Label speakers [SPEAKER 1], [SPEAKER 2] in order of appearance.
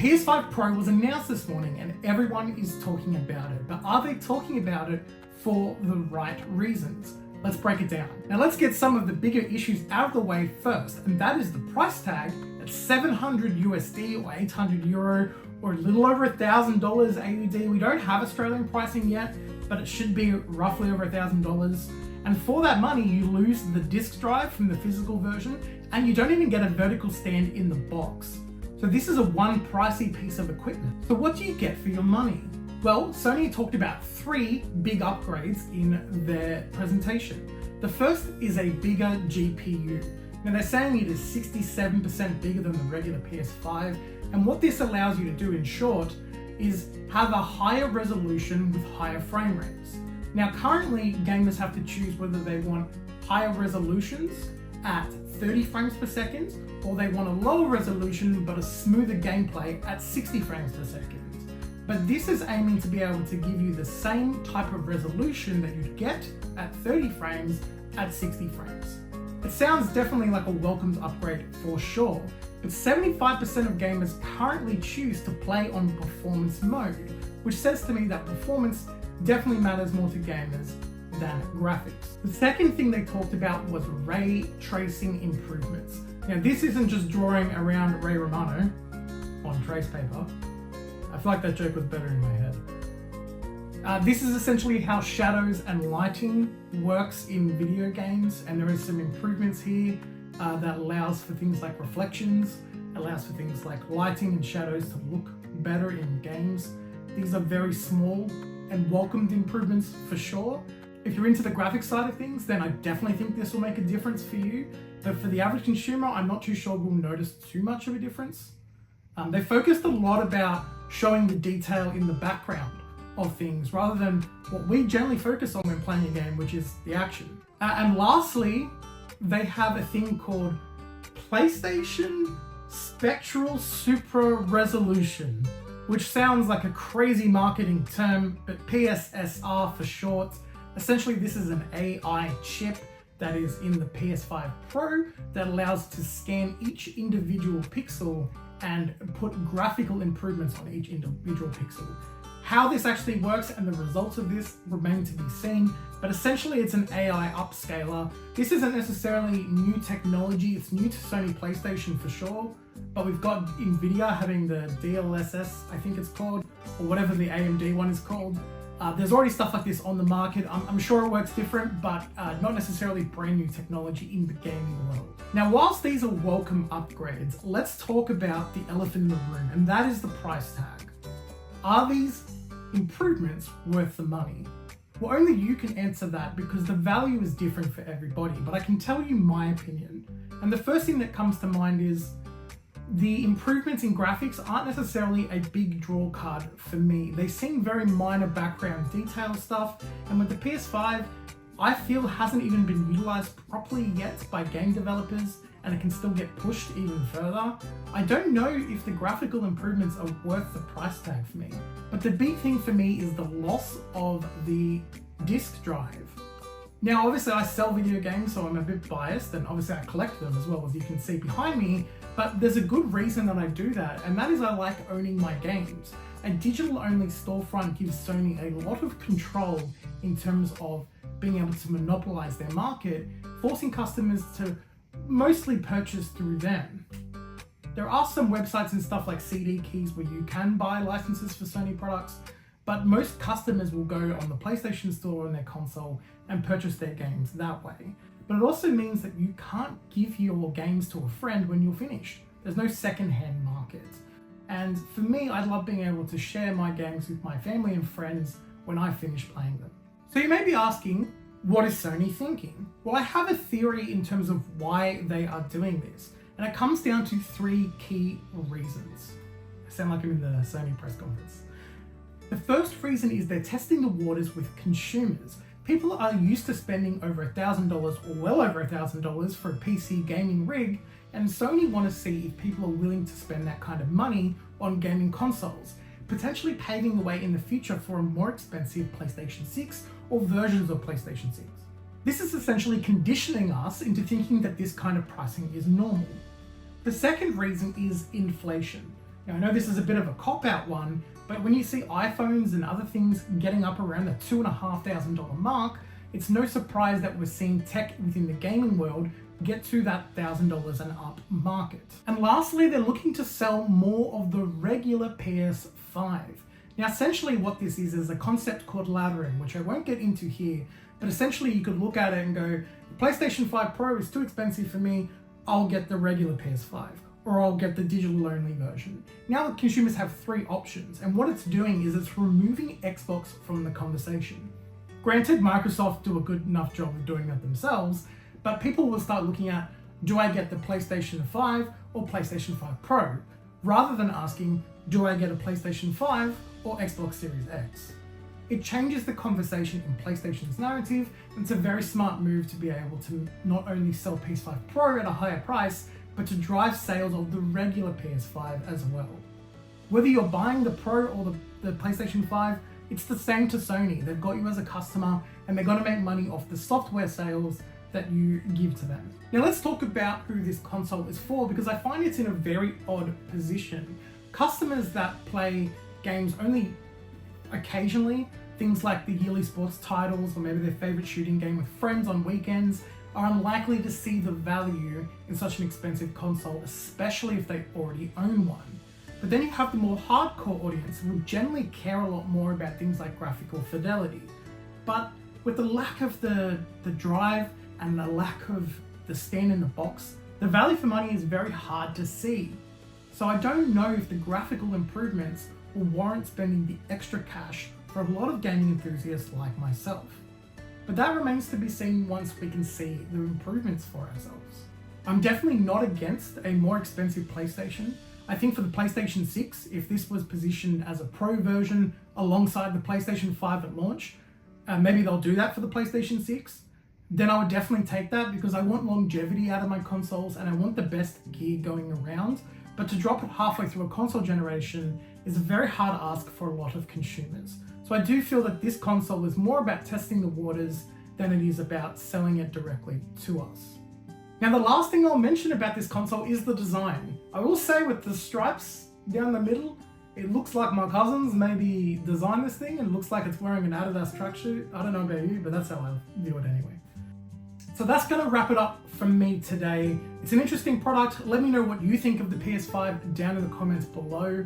[SPEAKER 1] PS5 Pro was announced this morning and everyone is talking about it, but are they talking about it for the right reasons? Let's break it down. Now let's get some of the bigger issues out of the way first, and that is the price tag at 700 USD or 800 Euro or a little over $1,000 AUD. We don't have Australian pricing yet, but it should be roughly over $1,000. And for that money, you lose the disc drive from the physical version, and you don't even get a vertical stand in the box. So this is a one pricey piece of equipment. So what do you get for your money? Well, Sony talked about 3 big upgrades in their presentation. The first is a bigger GPU. Now they're saying it is 67% bigger than the regular PS5, and what this allows you to do in short is have a higher resolution with higher frame rates. Now currently gamers have to choose whether they want higher resolutions at 30 frames per second or they want a lower resolution but a smoother gameplay at 60 frames per second. But this is aiming to be able to give you the same type of resolution that you'd get at 30 frames at 60 frames. It sounds definitely like a welcomed upgrade for sure, but 75% of gamers currently choose to play on performance mode, which says to me that performance definitely matters more to gamers than graphics. The second thing they talked about was ray tracing improvements. Now this isn't just drawing around Ray Romano on trace paper. I feel like that joke was better in my head. This is essentially how shadows and lighting works in video games, and there is some improvements here that allows for things like reflections, allows for things like lighting and shadows to look better in games. These are very small and welcomed improvements for sure. If you're into the graphics side of things, then I definitely think this will make a difference for you. But for the average consumer, I'm not too sure we'll notice too much of a difference. They focused a lot about showing the detail in the background of things rather than what we generally focus on when playing a game, which is the action. And lastly, they have a thing called PlayStation Spectral Super Resolution, which sounds like a crazy marketing term, but PSSR for short. Essentially, this is an AI chip that is in the PS5 Pro that allows to scan each individual pixel and put graphical improvements on each individual pixel. How this actually works and the results of this remain to be seen, but essentially it's an AI upscaler. This isn't necessarily new technology, it's new to Sony PlayStation for sure, but we've got Nvidia having the DLSS, I think it's called, or whatever the AMD one is called. There's already stuff like this on the market. I'm sure it works different, but not necessarily brand new technology in the gaming world. Now, whilst these are welcome upgrades, let's talk about the elephant in the room, and that is the price tag. Are these improvements worth the money? Well, only you can answer that because the value is different for everybody, but I can tell you my opinion. And the first thing that comes to mind is the improvements in graphics aren't necessarily a big draw card for me. They seem very minor background detail stuff, and with the PS5, I feel hasn't even been utilized properly yet by game developers, and it can still get pushed even further. I don't know if the graphical improvements are worth the price tag for me, but the big thing for me is the loss of the disc drive. Now, obviously I sell video games, so I'm a bit biased, and obviously I collect them as well, as you can see behind me, but there's a good reason that I do that, and that is I like owning my games. A digital-only storefront gives Sony a lot of control in terms of being able to monopolize their market, forcing customers to mostly purchase through them. There are some websites and stuff like CD Keys where you can buy licenses for Sony products, but most customers will go on the PlayStation Store on their console and purchase their games that way. But it also means that you can't give your games to a friend when you're finished. There's no second-hand market. And for me, I love being able to share my games with my family and friends when I finish playing them. So you may be asking, what is Sony thinking? Well, I have a theory in terms of why they are doing this, and it comes down to 3 key reasons. I sound like I'm in the Sony press conference. The first reason is they're testing the waters with consumers. People are used to spending over $1,000 or well over $1,000 for a PC gaming rig, and Sony want to see if people are willing to spend that kind of money on gaming consoles, potentially paving the way in the future for a more expensive PlayStation 6 or versions of PlayStation 6. This is essentially conditioning us into thinking that this kind of pricing is normal. The second reason is inflation. Now I know this is a bit of a cop-out one, but when you see iPhones and other things getting up around the $2,500 mark, it's no surprise that we're seeing tech within the gaming world get to that $1,000 and up market. And lastly, they're looking to sell more of the regular PS5. Now essentially what this is a concept called laddering, which I won't get into here, but essentially you could look at it and go, the PlayStation 5 Pro is too expensive for me, I'll get the regular PS5, or I'll get the digital only version. Now the consumers have three options, and what it's doing is it's removing Xbox from the conversation. Granted, Microsoft do a good enough job of doing that themselves, but people will start looking at, do I get the PlayStation 5 or PlayStation 5 Pro? Rather than asking, do I get a PlayStation 5 or Xbox Series X? It changes the conversation in PlayStation's narrative, and it's a very smart move to be able to not only sell PS5 Pro at a higher price, but to drive sales of the regular PS5 as well. Whether you're buying the Pro or the PlayStation 5, it's the same to Sony. They've got you as a customer, and they're going to make money off the software sales that you give to them. Now let's talk about who this console is for, because I find it's in a very odd position. Customers that play games only occasionally, things like the yearly sports titles or maybe their favorite shooting game with friends on weekends, are unlikely to see the value in such an expensive console, especially if they already own one. But then you have the more hardcore audience who generally care a lot more about things like graphical fidelity. But with the lack of the drive and the lack of the stand in the box, the value for money is very hard to see. So I don't know if the graphical improvements will warrant spending the extra cash for a lot of gaming enthusiasts like myself. But that remains to be seen once we can see the improvements for ourselves. I'm definitely not against a more expensive PlayStation. I think for the PlayStation 6, if this was positioned as a Pro version alongside the PlayStation 5 at launch, maybe they'll do that for the PlayStation 6, then I would definitely take that, because I want longevity out of my consoles and I want the best gear going around. But to drop it halfway through a console generation is a very hard ask for a lot of consumers. So I do feel that this console is more about testing the waters than it is about selling it directly to us. Now the last thing I'll mention about this console is the design. I will say with the stripes down the middle, it looks like my cousins maybe designed this thing and it looks like it's wearing an Adidas tracksuit. I don't know about you, but that's how I view it anyway. So that's going to wrap it up from me today. It's an interesting product. Let me know what you think of the PS5 down in the comments below.